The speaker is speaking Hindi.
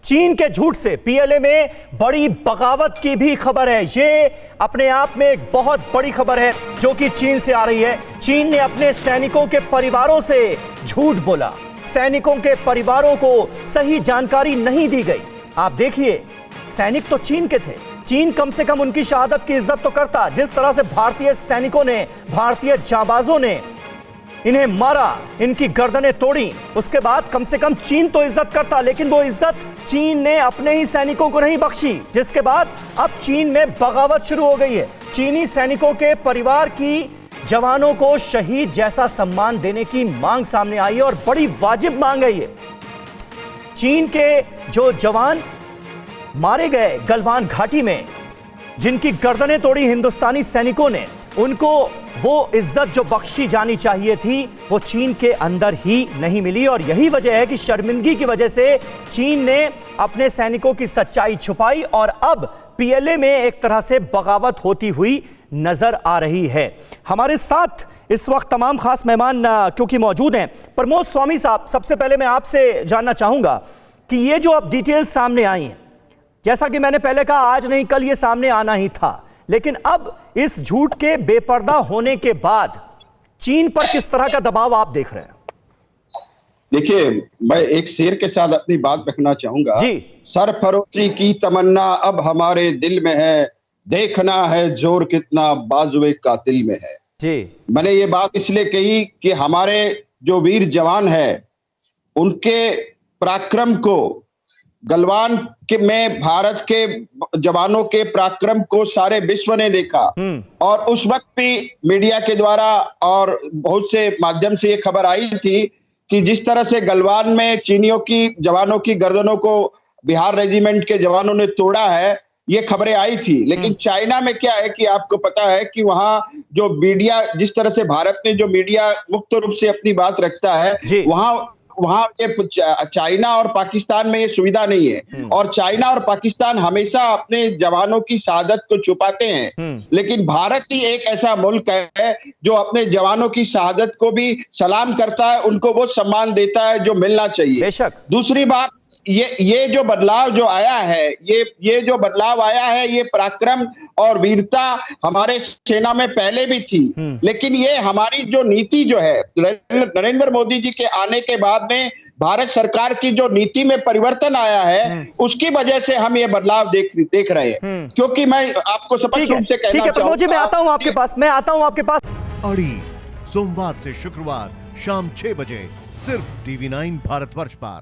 चीन के झूठ से पीएलए में बड़ी बगावत की भी खबर है। ये अपने आप में एक बहुत बड़ी खबर है जो कि चीन से आ रही है। चीन ने अपने सैनिकों के परिवारों से झूठ बोला। सैनिकों के परिवारों को सही जानकारी नहीं दी गई। आप देखिए, सैनिक तो चीन के थे। चीन कम से कम उनकी शहादत की इज्जत तो करता। जिस तरह से भारतीय सैनिकों ने, भारतीय जांबाजों ने इन्हें मारा, इनकी गर्दनें तोड़ी, उसके बाद कम से कम चीन तो इज्जत करता। लेकिन वो इज्जत चीन ने अपने ही सैनिकों को नहीं बख्शी, जिसके बाद अब चीन में बगावत शुरू हो गई है। चीनी सैनिकों के परिवार की जवानों को शहीद जैसा सम्मान देने की मांग सामने आई है और बड़ी वाजिब मांग है ये। चीन के जो जवान मारे गए गलवान घाटी में, जिनकी गर्दनें तोड़ी हिंदुस्तानी सैनिकों ने, उनको वो इज्जत जो बख्शी जानी चाहिए थी वो चीन के अंदर ही नहीं मिली। और यही वजह है कि शर्मिंदगी की वजह से चीन ने अपने सैनिकों की सच्चाई छुपाई और अब पीएलए में एक तरह से बगावत होती हुई नजर आ रही है। हमारे साथ इस वक्त तमाम खास मेहमान क्योंकि मौजूद हैं। प्रमोद स्वामी साहब, सबसे पहले मैं आपसे जानना चाहूंगा कि ये जो अब डिटेल्स सामने आई हैं, जैसा कि मैंने पहले कहा, आज नहीं कल ये सामने आना ही था, लेकिन अब इस झूठ के बेपर्दा होने के बाद चीन पर किस तरह का दबाव आप देख रहे हैं? देखिए, मैं एक शेर के साथ अपनी बात रखना चाहूंगा जी। सरफरोशी की तमन्ना अब हमारे दिल में है, देखना है जोर कितना बाजुए कातिल में है जी। मैंने ये बात इसलिए कही कि हमारे जो वीर जवान हैं, उनके पराक्रम को, गलवान के में भारत के जवानों के पराक्रम को सारे विश्व ने देखा और उस वक्त भी मीडिया के द्वारा और बहुत से माध्यम से ये खबर आई थी कि जिस तरह से गलवान में चीनियों की जवानों की गर्दनों को बिहार रेजिमेंट के जवानों ने तोड़ा है, ये खबरें आई थी। लेकिन चाइना में क्या है कि आपको पता है कि वहां जो मीडिया, जिस तरह से भारत में जो मीडिया मुक्त रूप से अपनी बात रखता है, वहां ये चाइना और पाकिस्तान में ये सुविधा नहीं है। और चाइना और पाकिस्तान हमेशा अपने जवानों की शहादत को छुपाते हैं, लेकिन भारत ही एक ऐसा मुल्क है जो अपने जवानों की शहादत को भी सलाम करता है, उनको वो सम्मान देता है जो मिलना चाहिए। दूसरी बात, ये जो बदलाव जो आया है, ये जो बदलाव आया है, ये पराक्रम और वीरता हमारे सेना में पहले भी थी, लेकिन ये हमारी जो नीति जो है, नरेंद्र मोदी जी के आने के बाद में भारत सरकार की जो नीति में परिवर्तन आया है, उसकी वजह से हम ये बदलाव देख रहे हैं। क्योंकि मैं आपको स्पष्ट रूप से कहना चाहूंगा, मैं आता हूं आपके पास। अड़ी सोमवार से शुक्रवार शाम 6 बजे सिर्फ TV9 भारतवर्ष पर।